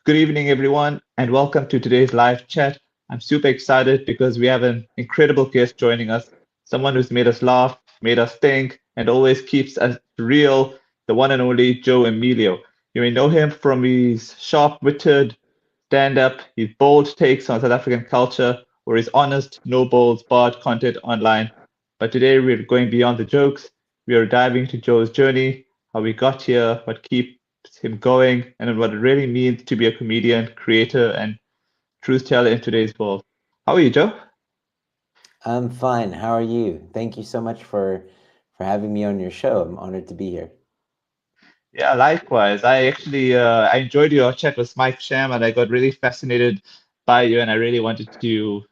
Good evening, everyone, and welcome to today's live chat. I'm super excited because we have an incredible guest joining us, someone who's made us laugh, made us think, and always keeps us real, the one and only Joe Emilio. You may know him from his sharp-witted stand-up, his bold takes on South African culture, or his honest, no balls barred content online. But today we're going beyond the jokes. We are diving into Joe's journey, how we got here, what keeps him going, and what it really means to be a comedian, creator, and truth teller in today's world. How are you, Joe? I'm fine. How are you? Thank you so much for having me on your show. I'm honored to be here. Yeah, likewise. I enjoyed your chat with Mike Sham, and I got really fascinated by you, and I really wanted to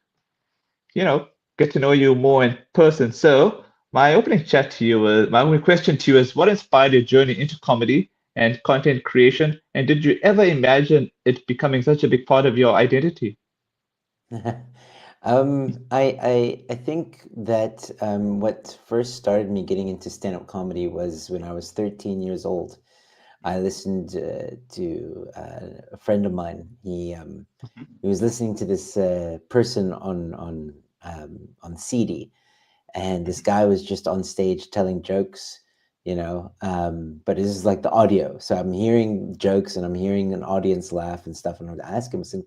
you know, get to know you more in person. So, my opening question to you is, what inspired your journey into comedy and content creation? And did you ever imagine it becoming such a big part of your identity? I think that what first started me getting into stand-up comedy was when I was 13 years old. I listened to a friend of mine. He was listening to this person on CD, and this guy was just on stage telling jokes, but this is like the audio, so I'm hearing jokes and I'm hearing an audience laugh and stuff, and I ask him, I said,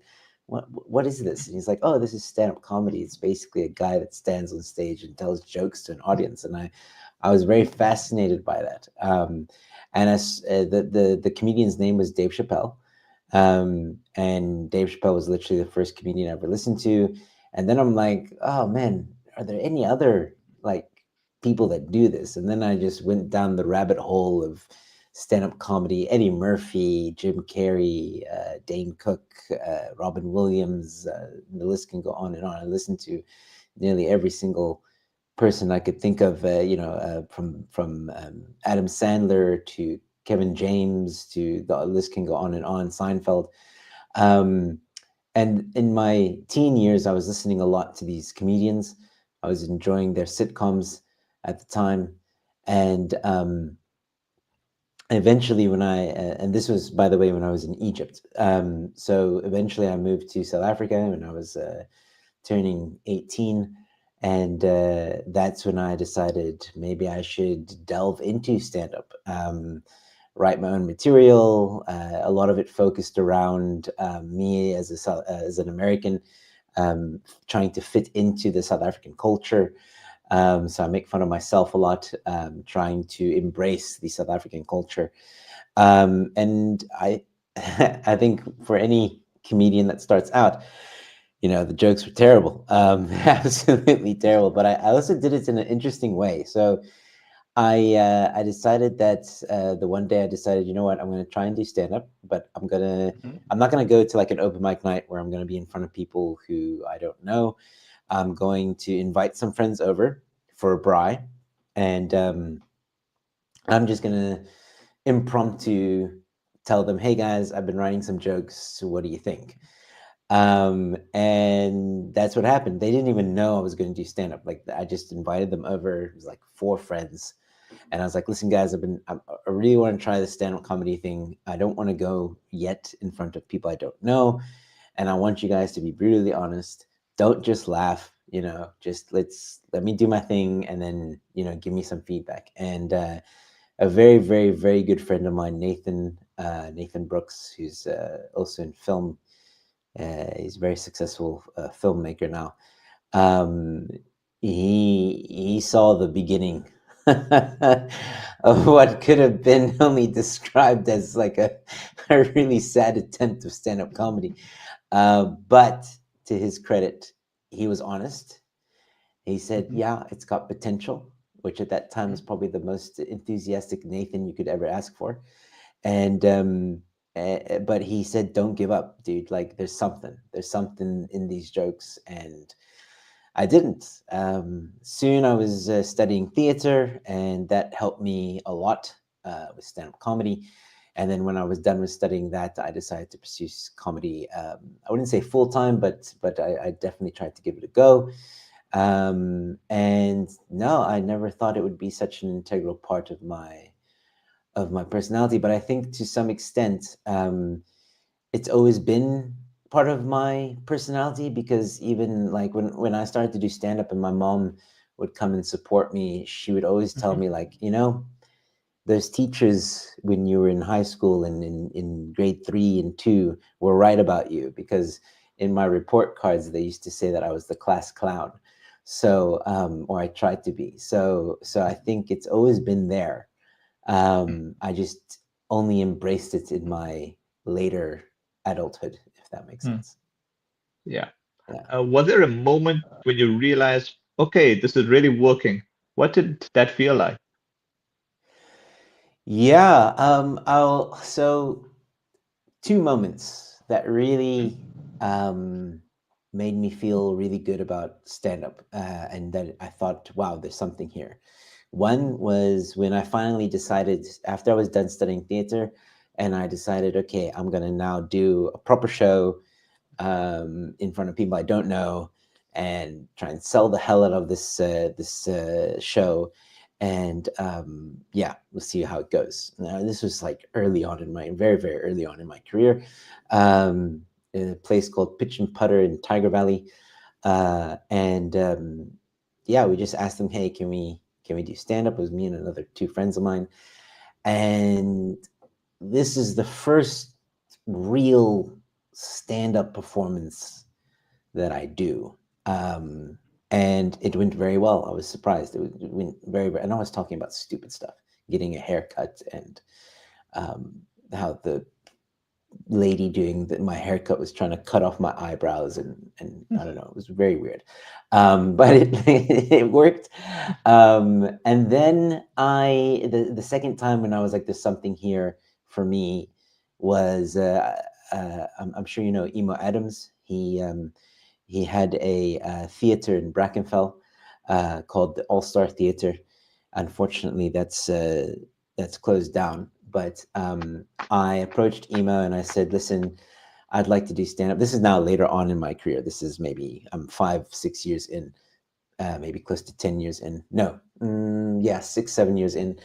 what is this? And he's like, oh, this is stand-up comedy. It's basically a guy that stands on stage and tells jokes to an audience. And I was very fascinated by that. And as the comedian's name was Dave Chappelle. And Dave Chappelle was literally the first comedian I ever listened to. And then I'm like, oh man, are there any other like people that do this? And then I just went down the rabbit hole of stand-up comedy: Eddie Murphy, Jim Carrey, Dane Cook, Robin Williams. The list can go on and on. I listened to nearly every single person I could think of, from Adam Sandler to Kevin James, to the list can go on and on. Seinfeld. Um, and in my teen years, I was listening a lot to these comedians. I was enjoying their sitcoms at the time, and eventually, and this was, by the way, when I was in Egypt. So eventually, I moved to South Africa when I was turning 18, and that's when I decided maybe I should delve into stand up. Write my own material. A lot of it focused around me as as an American, trying to fit into the South African culture. So I make fun of myself a lot, trying to embrace the South African culture. And I, I think for any comedian that starts out, the jokes were terrible, absolutely terrible. But I also did it in an interesting way. So I decided that the one day I decided, you know what, I'm going to try and do stand up, but Mhm. I'm not going to go to like an open mic night where I'm going to be in front of people who I don't know. I'm going to invite some friends over for a braai, and I'm just going to impromptu tell them, hey guys, I've been writing some jokes. So what do you think? And that's what happened. They didn't even know I was going to do stand up. Like, I just invited them over. It was like four friends, and I was like, listen, guys, I really want to try this stand up comedy thing. I don't want to go yet in front of people I don't know. And I want you guys to be brutally honest. Don't just laugh, just let me do my thing, and then, give me some feedback. And a very, very, very good friend of mine, Nathan Brooks, who's also in film. He's a very successful filmmaker now. Um, he saw the beginning of what could have been only described as like a really sad attempt of stand-up comedy. But to his credit, he was honest. He said, Mhm. yeah, it's got potential, which at that time was probably the most enthusiastic Nathan you could ever ask for. And but he said, don't give up, dude. Like, there's something in these jokes. And I didn't. Soon I was studying theater, and that helped me a lot with stand-up comedy. And then when I was done with studying that, I decided to pursue comedy. I wouldn't say full time, but I definitely tried to give it a go. And no, I never thought it would be such an integral part of my personality. But I think to some extent, it's always been part of my personality, because even like when I started to do stand up and my mom would come and support me, she would always tell Mhm. me, like, those teachers when you were in high school and in grade 3 and 2 were right about you, because in my report cards they used to say that I was the class clown. So or I tried to be. So I think it's always been there. I just only embraced it in my later adulthood, if that makes Mhm. sense. Yeah. Yeah. Was there a moment when you realized, okay, this is really working? What did that feel like? Yeah. I'll so two moments that really um, made me feel really good about stand up, and that I thought, wow, there's something here. One was when I finally decided, after I was done studying theater, and I decided, okay, I'm going to now do a proper show in front of people I don't know, and try and sell the hell out of this show. And yeah, we'll see how it goes. Now, this was like early on in my very very early on in my career, um, in a place called Pitch and Putter in Tiger Valley, and yeah, we just asked them, hey, can we do stand up? It was me and another two friends of mine, and this is the first real stand-up performance that I do. Um, and it went very well. I was surprised. It went very, very, and I was talking about stupid stuff, getting a haircut, and um, how the lady doing my haircut was trying to cut off my eyebrows, and I don't know, it was very weird. But it it worked. And then the second time when I was like, there's something here for me, was I'm sure you know Emo Adams. He had a theater in Brackenfell called the All Star Theater. Unfortunately, that's closed down. But I approached Emo and I said, "Listen, I'd like to do stand up." This is now later on in my career. This is maybe I'm 5 6 years in, maybe close to 10 years in. No, yeah, 6 7 years in.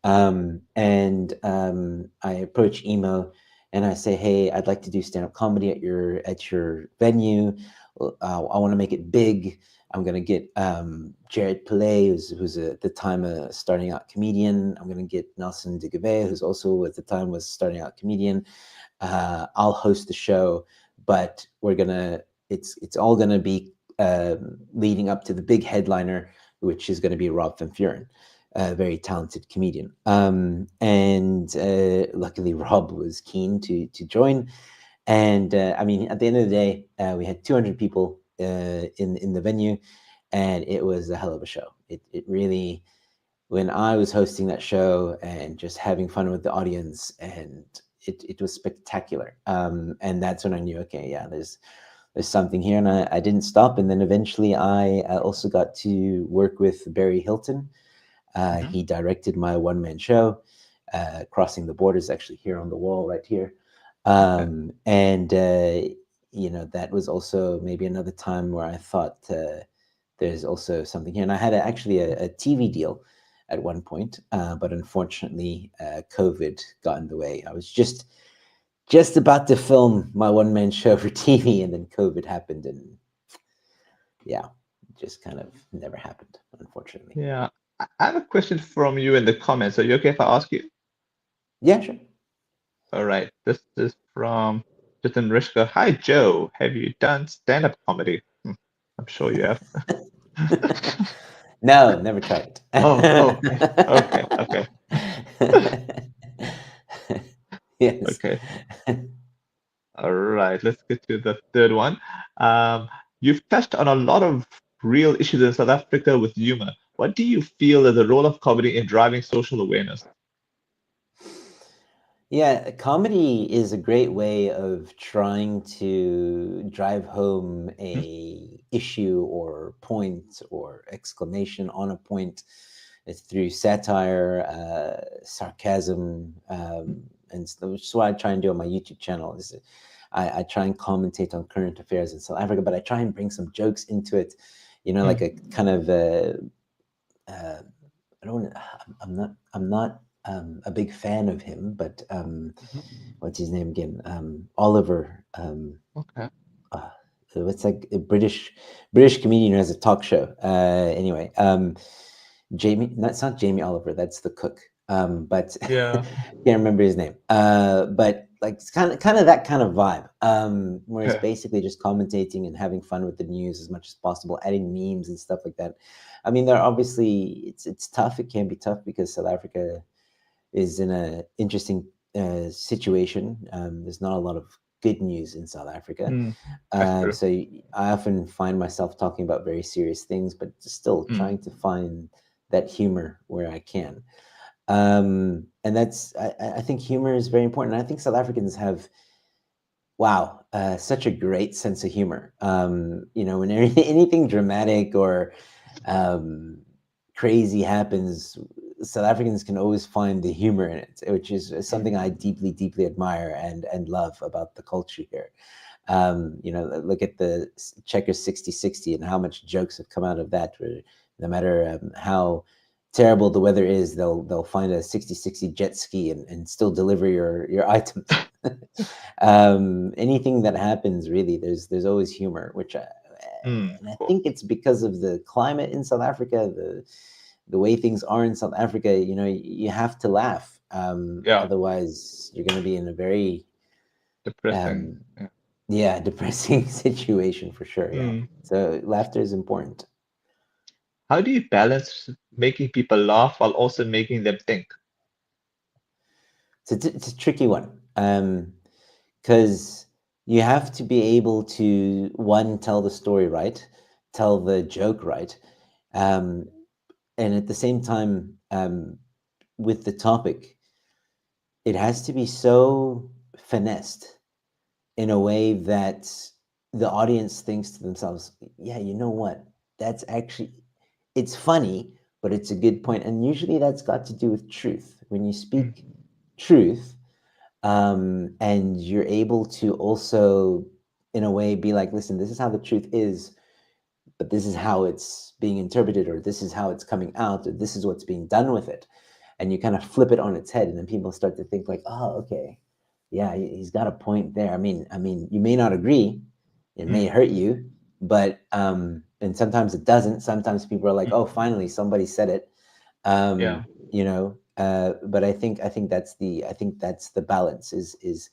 And I approach Emo and I say, "Hey, I'd like to do stand up comedy at your venue. I want to make it big. I'm gonna get Jared Pillay, who's at the time a starting out comedian. I'm gonna get Nelson DeGave, who's also at the time was starting out comedian. I'll host the show, but it's all gonna be leading up to the big headliner, which is going to be Rob Van Furen, a very talented comedian. And luckily, Rob was keen to join. And I mean, at the end of the day, we had 200 people in the venue, and it was a hell of a show. It really, when I was hosting that show and just having fun with the audience, and it was spectacular. And that's when I knew, okay, yeah, there's something here, and I didn't stop. And then eventually, I also got to work with Barry Hilton. Mhm. He directed my one man show, Crossing the Borders, actually here on the wall right here. Okay. And that was also maybe another time where I thought, there's also something here. And I had actually a TV deal at one point, but unfortunately, COVID got in the way. I was just about to film my one man show for TV, and then COVID happened, and yeah, it just kind of never happened, unfortunately. Yeah. I have a question from you in the comments. Are you okay if I ask you? Yeah, sure. All right. This is from Jitin Rishka. Hi, Joe. Have you done stand-up comedy? I'm sure you have. No, never tried Oh, okay. Okay. Okay. it. Yes. Okay. All right. Let's get to the third one. Um, you've touched on a lot of real issues in South Africa with humor. What do you feel is the role of comedy in driving social awareness? Yeah, comedy is a great way of trying to drive home a issue or point or exclamation on a point. It's through satire, sarcasm, which is what I try and do on my YouTube channel. I try and commentate on current affairs in South Africa, but I try and bring some jokes into it. Like Mm, a kind of I don't. I'm not. a big fan of him, but Mhm. what's his name again? Oliver. Okay. Uh, it's like a British comedian who has a talk show. Anyway, Jamie. That's not Jamie Oliver. That's the cook. But Yeah. can't remember his name. But like it's kind of that kind of vibe. Where it's Okay. basically just commentating and having fun with the news as much as possible, adding memes and stuff like that. I mean, there are obviously it's tough. It can be tough because South Africa is in a interesting situation. There's not a lot of good news in South Africa. Mm, that's true. So I often find myself talking about very serious things, but still Mm, trying to find that humor where I can. And that's, I think humor is very important. I think South Africans have, wow, such a great sense of humor. When anything dramatic or um, crazy happens, South Africans can always find the humor in it, which is mm, something I deeply, deeply admire and love about the culture here. Look at the Checkers 60-60 and how much jokes have come out of that. Where no matter how terrible the weather is, they'll find a 60-60 jet ski and still deliver your items. Anything that happens, really, there's always humor, and of I course. think it's because of the climate in South Africa, the way things are in South Africa. You have to laugh, Yeah. otherwise you're going to be in a very Depressing. um, Yeah. yeah, depressing situation for sure. Yeah, Mm. so laughter is important. How do you balance making people laugh while also making them think? It's a tricky one, because you have to be able to, one, tell the story right, tell the joke right, um, and at the same time, with the topic, it has to be so finessed in a way that the audience thinks to themselves, yeah, you know what? That's actually, it's funny, but it's a good point. And usually that's got to do with truth. When you Mm, speak truth, and you're able to also, in a way, be like, listen, this is how the truth is, but this is how it's being interpreted, or this is how it's coming out, or this is what's being done with it. And you kind of flip it on its head, and then people start to think like, oh, okay, yeah, he's got a point there. I mean, you may not agree, it may mm, hurt you, but and sometimes it doesn't. Sometimes people are like, mm. oh, finally somebody said it. Yeah. But I think that's the balance is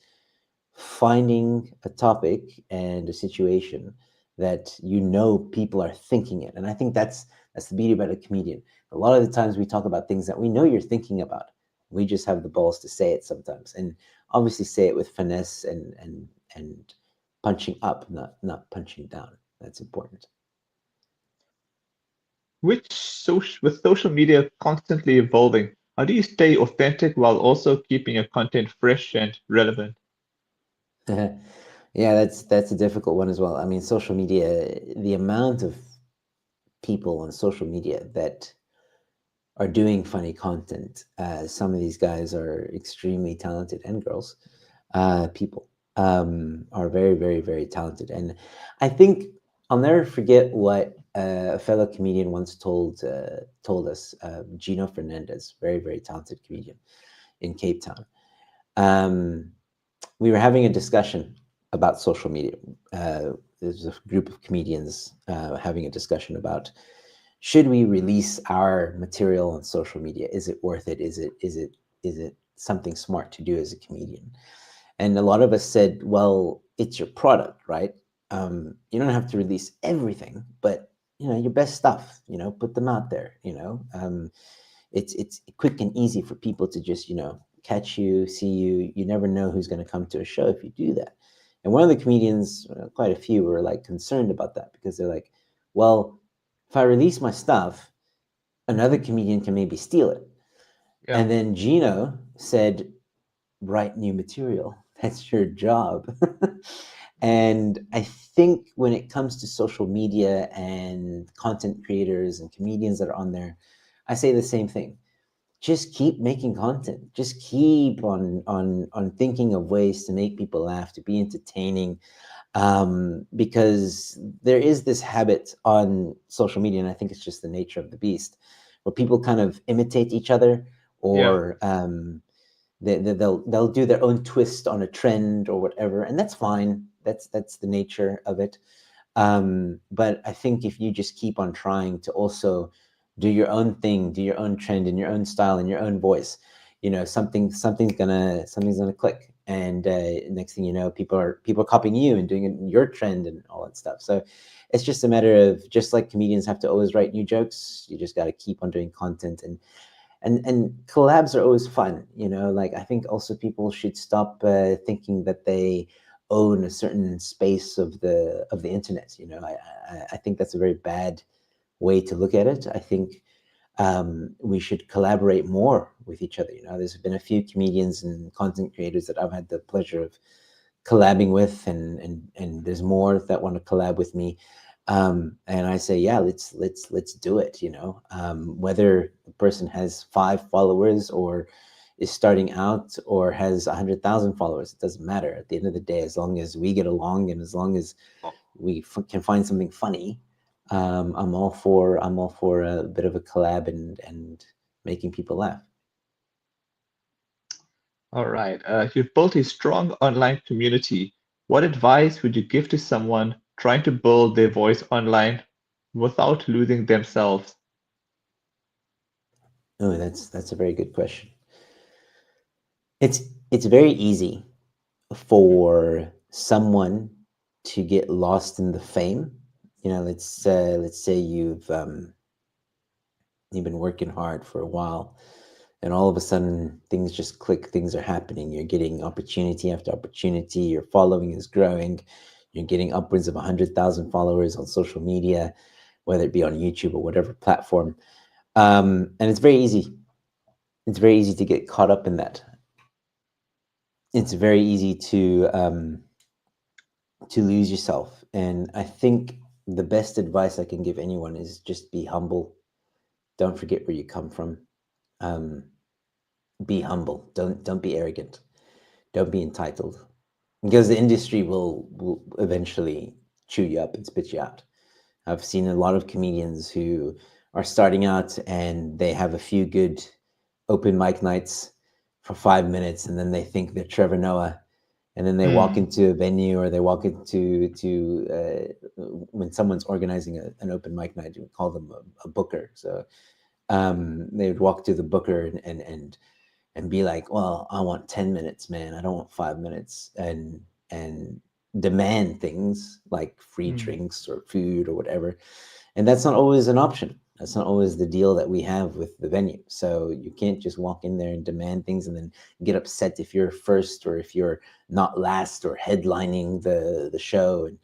finding a topic and a situation that people are thinking it. And I think that's the beauty about a comedian. A lot of the times we talk about things that we know you're thinking about. We just have the balls to say it sometimes, and obviously say it with finesse and punching up, not punching down. That's important. With social media constantly evolving, how do you stay authentic while also keeping your content fresh and relevant? Yeah, that's a difficult one as well. I mean, social media, the amount of people on social media that are doing funny content. Some of these guys are extremely talented, and girls, people, are very, very, very talented. And I think I'll never forget what a fellow comedian once told us. Gino Fernandez, very, very talented comedian in Cape Town. Um, we were having a discussion about social media. There's a group of comedians having a discussion about, should we release our material on social media? Is it worth it? Is it something smart to do as a comedian? And a lot of us said, well, it's your product, right? You don't have to release everything, but your best stuff, put them out there. It's quick and easy for people to just catch you, see you. You never know who's going to come to a show if you do that. And one of the comedians, quite a few, were like concerned about that because they're like, well, if I release my stuff, another comedian can maybe steal it. Yeah. And then Gino said, write new material. That's your job. And I think when it comes to social media and content creators and comedians that are on there, I say the same thing. Just keep making content. Just keep on thinking of ways to make people laugh, to be entertaining, because there is this habit on social media, and I think it's just the nature of the beast, where people kind of imitate each other, Yeah. or they'll do their own twist on a trend or whatever, and that's fine. That's the nature of it. But I think if you just keep on trying to also do your own thing, do your own trend in your own style, in your own voice, something's gonna click, and next thing you know, people are copying you and doing it in your trend and all that stuff. So it's just a matter of, just like comedians have to always write new jokes, you just got to keep on doing content, and collabs are always fun. Like, I think also people should stop thinking that they own a certain space of the internet. I think that's a very bad way to look at it. I think we should collaborate more with each other. There's been a few comedians and content creators that I've had the pleasure of collabing with, and there's more that want to collab with me. And I say, yeah, let's do it. Whether the person has 5 followers or is starting out or has 100,000 followers, it doesn't matter. At the end of the day, as long as we get along and as long as we can find something funny, I'm all for a bit of a collab and making people laugh. All right. You've built a strong online community. What advice would you give to someone trying to build their voice online without losing themselves? Oh, that's a very good question. It's very easy for someone to get lost in the fame. Let's say you've been working hard for a while, and all of a sudden things just click, things are happening, you're getting opportunity after opportunity, your following is growing, you're getting upwards of 100,000 followers on social media, whether it be on YouTube or whatever platform. And it's very easy to get caught up in that. It's very easy to lose yourself. And I think the best advice I can give anyone is just be humble. Don't forget where you come from. Um, be humble. Don't be arrogant. Don't be entitled, because the industry will eventually chew you up and spit you out. I've seen a lot of comedians who are starting out and they have a few good open mic nights for 5 minutes, and then they think they're Trevor Noah, and then they walk Mm, into a venue, or they walk into when someone's organizing an open mic night, we call them a booker. So they would walk to the booker and be like, well, I want 10 minutes, man. I don't want 5 minutes, and demand things like free mm. drinks or food or whatever. And that's not always an option. That's not always the deal that we have with the venue. So you can't just walk in there and demand things and then get upset if you're first or if you're not last or headlining the show. And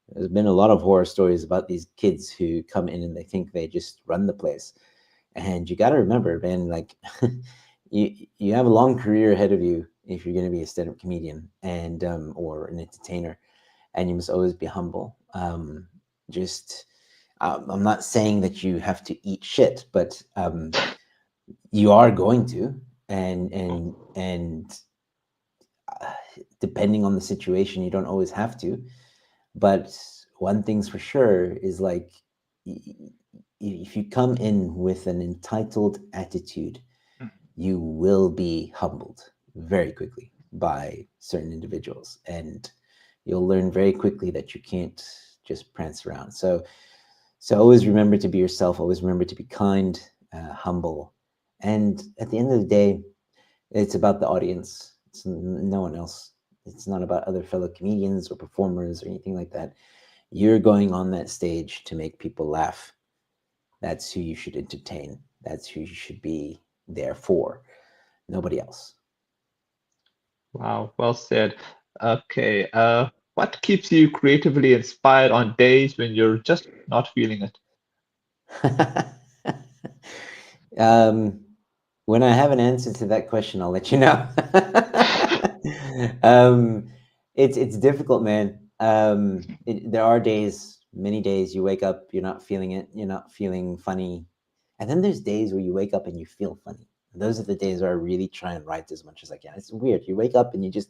there's been a lot of horror stories about these kids who come in and they think they just run the place. And you got to remember, man, like you have a long career ahead of you if you're going to be a stand-up comedian and or an entertainer, and you must always be humble. Just I'm not saying that you have to eat shit, but you are going to, and uh, depending on the situation, you don't always have to. But one thing's for sure is like, if you come in with an entitled attitude, you will be humbled very quickly by certain individuals, and you'll learn very quickly that you can't just prance around. So always remember to be yourself, always remember to be kind, humble, and at the end of the day, it's about the audience. It's no one else. It's not about other fellow comedians or performers or anything like that. You're going on that stage to make people laugh. That's who you should entertain. That's who you should be there for. Nobody else. Wow, well said. Okay, what keeps you creatively inspired on days when you're just not feeling it? um, when I have an answer to that question, I'll let you know. um, it's difficult, man. There are days, many days, you wake up, you're not feeling it, you're not feeling funny, and then there's days where you wake up and you feel funny. Those are the days where I really try and write as much as I can. It's weird. You wake up and you just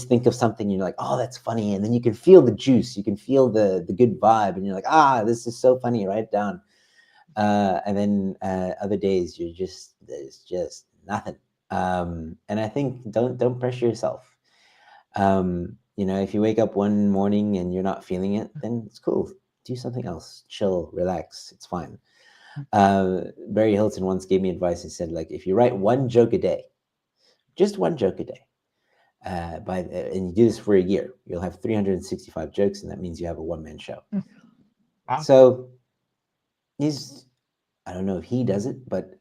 think of something, and you're like, oh, that's funny, and then you can feel the juice, you can feel the good vibe, and you're like, this is so funny. Write it down. And then other days there's just nothing. And I think don't pressure yourself. If you wake up one morning and you're not feeling it, then it's cool. Do something else. Chill, relax. It's fine. Barry Hilton once gave me advice. He said, like, if you write one joke a day, just one joke a day, and you do this for a year, you'll have 365 jokes, and that means you have a one-man show. Wow. So he's, I don't know if he does it, but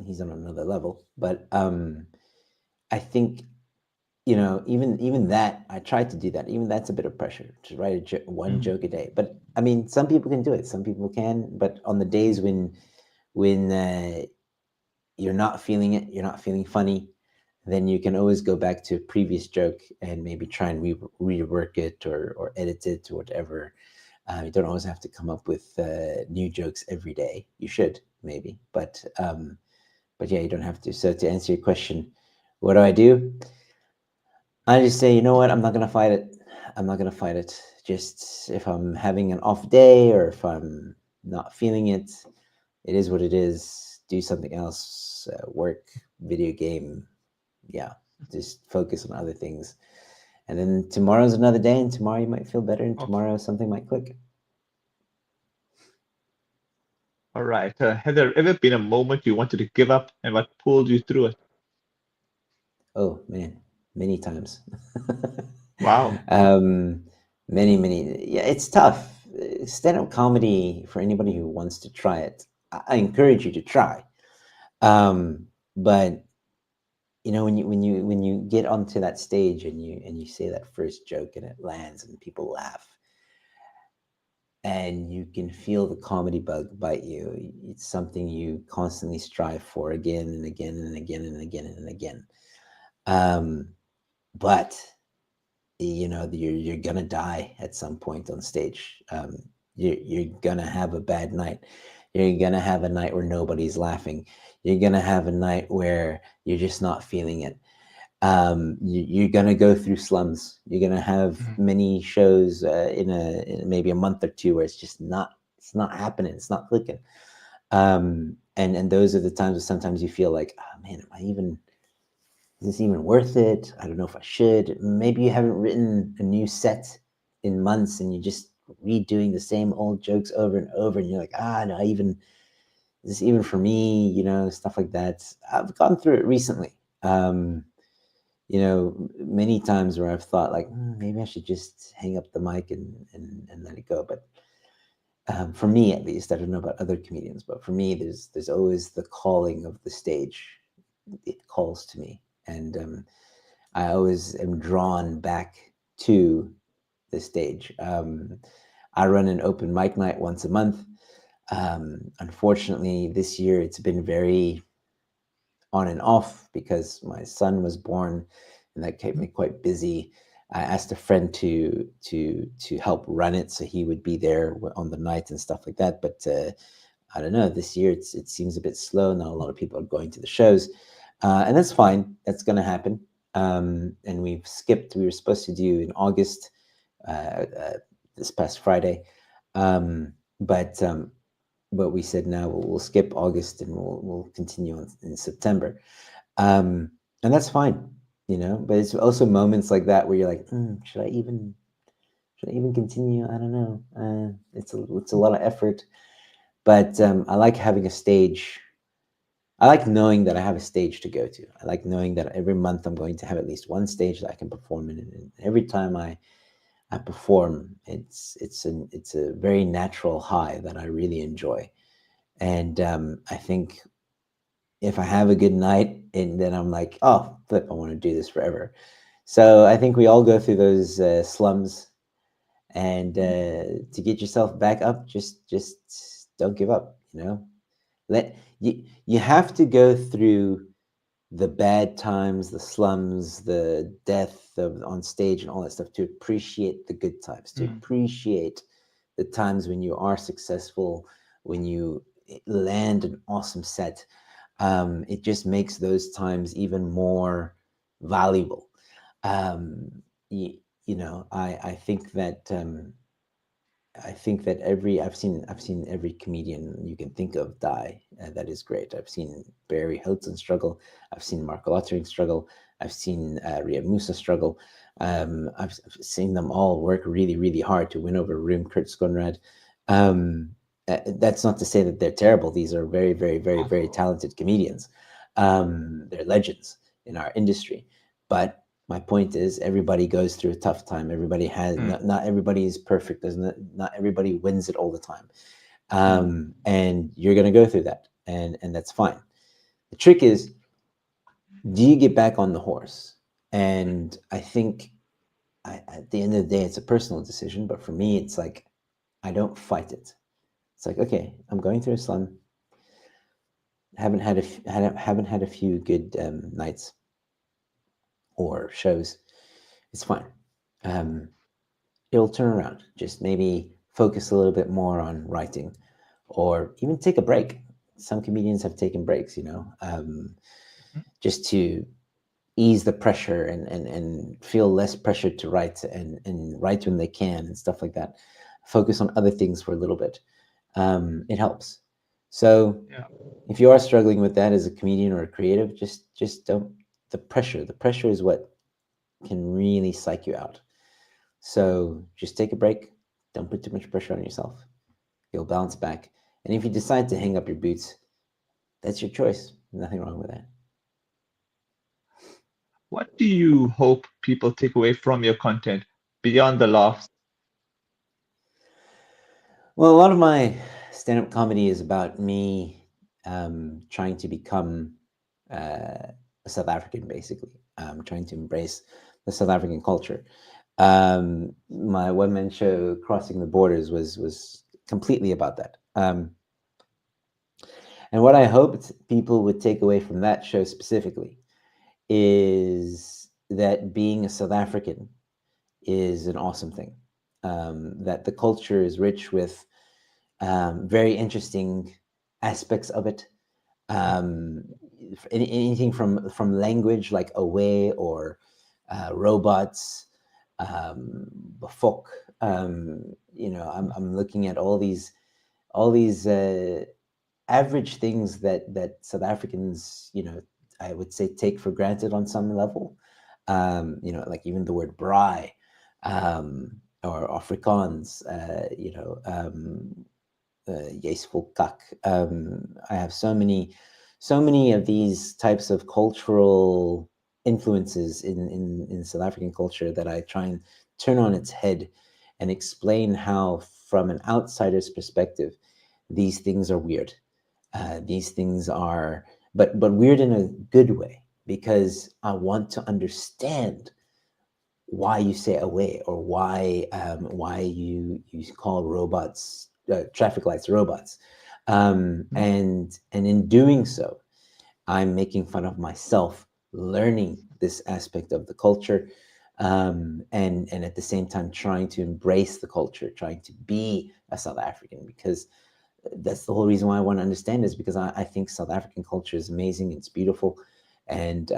he's on another level. But I think even that, I tried to do that. Even that's a bit of pressure to write one Mm, joke a day. But I mean, some people can do it. Some people can. But on the days when you're not feeling it, you're not feeling funny, then you can always go back to a previous joke and maybe try and rework it or edit it or whatever. You don't always have to come up with new jokes every day. You should maybe, but yeah, you don't have to. So to answer your question, what do? I just say, you know what? I'm not gonna fight it. I'm not gonna fight it. Just if I'm having an off day or if I'm not feeling it, it is what it is. Do something else. Work, video game. Yeah, just focus on other things. And then tomorrow's another day, and tomorrow you might feel better, and awesome. tomorrow something might click. All right. Has there ever been a moment you wanted to give up and what pulled you through it? Oh man, many times. Wow. um, many. Yeah, it's tough. Stand-up comedy for anybody who wants to try it. I encourage you to try. But when you get onto that stage and you say that first joke and it lands and people laugh and you can feel the comedy bug bite you, it's something you constantly strive for again and again and again and again and again. Um, but you're gonna die at some point on stage. You're gonna have a bad night. You're gonna have a night where nobody's laughing. You're gonna have a night where you're just not feeling it. You're gonna go through slums. You're gonna have Mm, many shows in maybe a month or two where it's not happening. It's not clicking. And those are the times where sometimes you feel like, oh man, am I even is this even worth it? I don't know if I should. Maybe you haven't written a new set in months and you're just redoing the same old jokes over and over. And you're like, no, is this even for me? Stuff like that. I've gone through it recently. Many times where I've thought like, maybe I should just hang up the mic and let it go. But for me, at least, I don't know about other comedians, but for me, there's always the calling of the stage. It calls to me. And I always am drawn back to the stage. I run an open mic night once a month. Unfortunately, this year it's been very on and off because my son was born, and that kept me quite busy. I asked a friend to help run it, so he would be there on the night and stuff like that. But I don't know. This year it seems a bit slow. Not a lot of people are going to the shows, and that's fine. That's going to happen. And we've skipped. We were supposed to do in August, this past Friday, um, but um, but we said now we'll skip August and we'll continue in September, um, and that's fine. But it's also moments like that where you're like, should I even continue? I don't know. It's a lot of effort, but I like having a stage. I like knowing that I have a stage to go to. I like knowing that every month I'm going to have at least one stage that I can perform in. And every time I perform, it's a very natural high that I really enjoy. And I think if I have a good night, and then I'm like, oh, flip, I want to do this forever. So I think we all go through those slums, and to get yourself back up, just don't give up. You have to go through the bad times, the slums, the death of on stage and all that stuff to appreciate the good times, to mm, appreciate the times when you are successful, when you land an awesome set. It just makes those times even more valuable. Um, you, I think that I think that I've seen every comedian you can think of die. That is great. I've seen Barry Hilton struggle. I've seen Mark Lottering struggle. I've seen Riyad Musa struggle. I've seen them all work really, really hard to win over Room Kurt Skonrad. Um, that's not to say that they're terrible. These are very, very, very, very talented comedians. They're legends in our industry. But my point is, everybody goes through a tough time. Everybody has Mm, not everybody is perfect. Doesn't it? Not everybody wins it all the time, mm, and you're gonna go through that, and that's fine. The trick is, do you get back on the horse? And I think at the end of the day, it's a personal decision. But for me, it's like I don't fight it. It's like, okay, I'm going through a slum. Haven't had a few good nights or shows. It's fine. Um, it'll turn around. Just maybe focus a little bit more on writing, or even take a break. Some comedians have taken breaks, mhm. just to ease the pressure and feel less pressure to write, and write when they can and stuff like that. Focus on other things for a little bit. It helps. So Yeah. if you are struggling with that as a comedian or a creative, just don't. The pressure is what can really psych you out. So just take a break. Don't put too much pressure on yourself. You'll bounce back. And if you decide to hang up your boots, that's your choice. Nothing wrong with that. What do you hope people take away from your content beyond the laughs? Well, a lot of my stand up comedy is about me trying to become a South African, basically. Trying to embrace the South African culture. My one man show, Crossing the Borders, was completely about that. And what I hoped people would take away from that show specifically is that being a South African is an awesome thing. That the culture is rich with very interesting aspects of it. Um, anything from language like away, or robots, bafok. Um, I'm looking at all these average things that South Africans, I would say, take for granted on some level. Like even the word braai, um, or Afrikaans, Jy's kak. I have so many of these types of cultural influences in South African culture that I try and turn on its head and explain how, from an outsider's perspective, these things are weird. These things are, but weird in a good way, because I want to understand why you say away, or why you call robots, traffic lights, robots, Mhm. and in doing so, I'm making fun of myself learning this aspect of the culture, and at the same time trying to embrace the culture, trying to be a South African, because that's the whole reason why I want to understand, is because I think South African culture is amazing. It's beautiful, and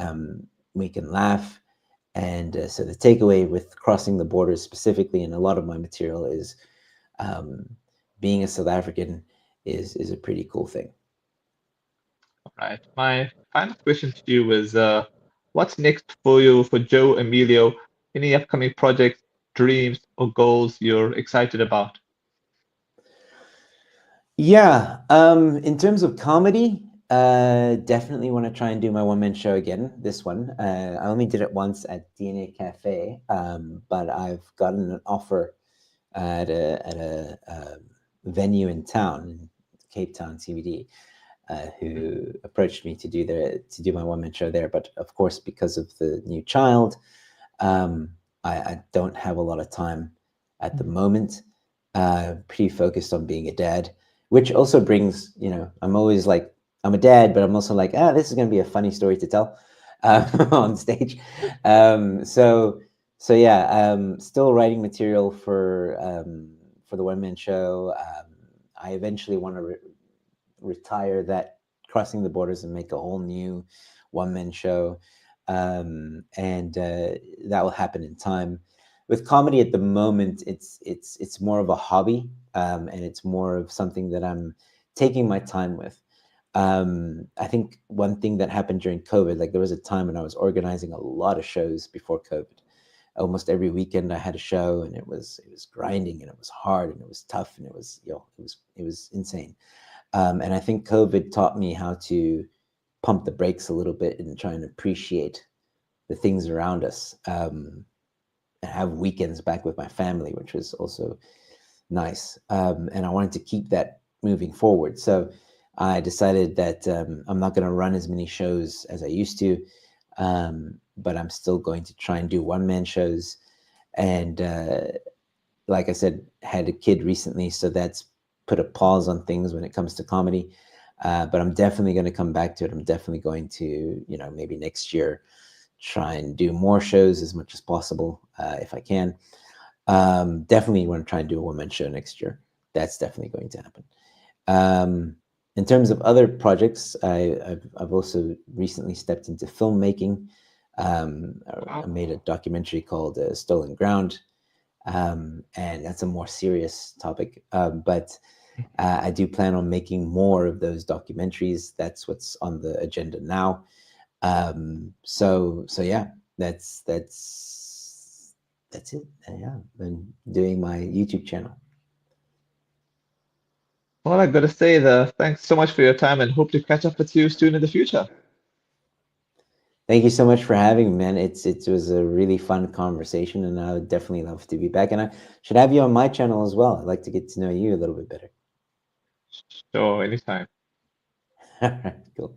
we can laugh. And so the takeaway with Crossing the Borders specifically, and a lot of my material, is um, being a South African is a pretty cool thing. Right. My final question to you is, what's next for you, for Joe Emilio? Any upcoming projects, dreams, or goals you're excited about? Yeah, in terms of comedy, definitely want to try and do my one man show again. This one, I only did it once at DNA Cafe, but I've gotten an offer at a venue in town, in Cape Town CBD, who approached me to do my one man show there. But of course, because of the new child, um, I don't have a lot of time at the moment. Pretty focused on being a dad, which also brings, I'm always like, I'm a dad, but I'm also like, this is going to be a funny story to tell on stage. So, so yeah, still writing material for the one man show. I eventually want to retire that, Crossing the Borders, and make a whole new one man show, and that will happen in time. with comedy at the moment, it's more of a hobby, and it's more of something that I'm taking my time with. I think one thing that happened during COVID, like there was a time when I was organizing a lot of shows before COVID. Almost every weekend I had a show, and it was grinding, and it was hard, and it was tough, and it was, it was insane. And I think COVID taught me how to pump the brakes a little bit and try and appreciate the things around us, and have weekends back with my family, which was also nice. And I wanted to keep that moving forward. So I decided that I'm not going to run as many shows as I used to, but I'm still going to try and do one-man shows. And like I said, had a kid recently, so that's put a pause on things when it comes to comedy. But I'm definitely going to come back to it. I'm definitely going to, maybe next year, try and do more shows as much as possible, if I can. Definitely want to try and do a one-man show next year. That's definitely going to happen. In terms of other projects, I've also recently stepped into filmmaking. I made a documentary called Stolen Ground, and that's a more serious topic. But I do plan on making more of those documentaries. That's what's on the agenda now. So yeah, that's it. Yeah, been doing my YouTube channel. Well, I gotta say, thanks so much for your time and hope to catch up with you soon in the future. Thank you so much for having me, man. It was a really fun conversation, and I would definitely love to be back. And I should have you on my channel as well. I'd like to get to know you a little bit better. Sure, anytime. All right, cool.